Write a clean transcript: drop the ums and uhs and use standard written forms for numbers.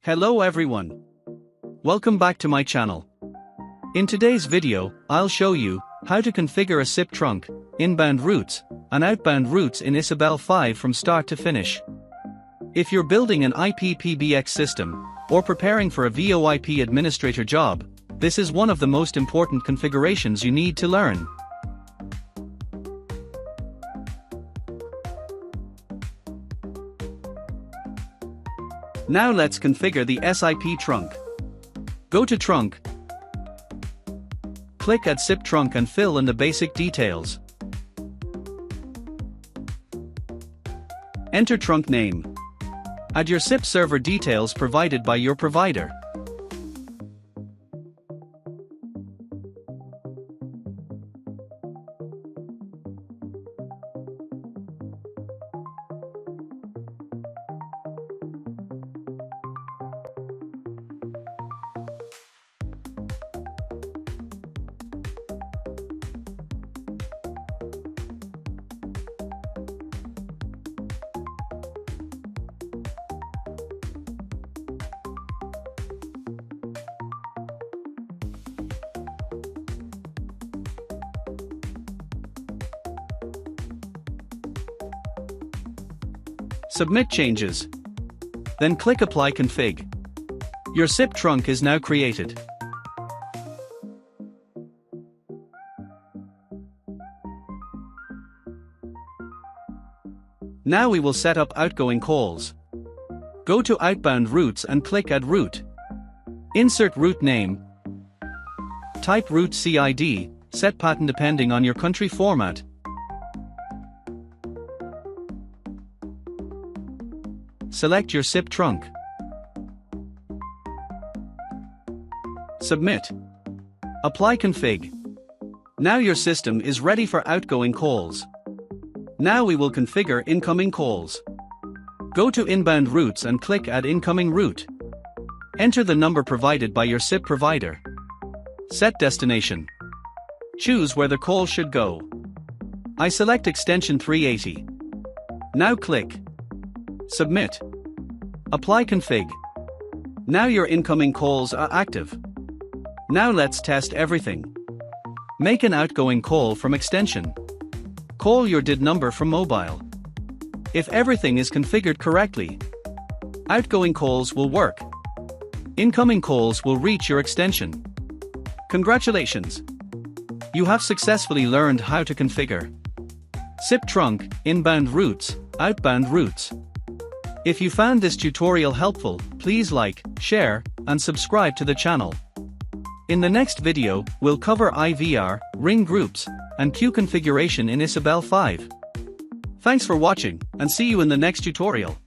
Hello everyone. Welcome back to my channel. In today's video, I'll show you how to configure a SIP trunk, inbound routes, and outbound routes in Issabel 5 from start to finish. If you're building an FreePBX system, or preparing for a VoIP administrator job, this is one of the most important configurations you need to learn. Now let's configure the SIP trunk. Go to Trunk, click Add SIP Trunk and fill in the basic details. Enter trunk name. Add your SIP server details provided by your provider. Submit changes. Then click Apply Config. Your SIP trunk is now created. Now we will set up outgoing calls. Go to Outbound Routes and click Add Route. Insert route name. Type route CID, set pattern depending on your country format. Select your SIP trunk. Submit. Apply config. Now your system is ready for outgoing calls. Now we will configure incoming calls. Go to Inbound Routes and click Add Incoming Route. Enter the number provided by your SIP provider. Set destination. Choose where the call should go. I select extension 380. Now click Submit. Apply config. Now your incoming calls are active. Now let's test everything. Make an outgoing call from extension. Call your DID number from mobile. If everything is configured correctly, outgoing calls will work. Incoming calls will reach your extension. Congratulations! You have successfully learned how to configure SIP trunk, inbound routes, outbound routes. If you found this tutorial helpful, please like, share, and subscribe to the channel. In the next video, we'll cover IVR, ring groups, and queue configuration in Issabel 5. Thanks for watching, and see you in the next tutorial.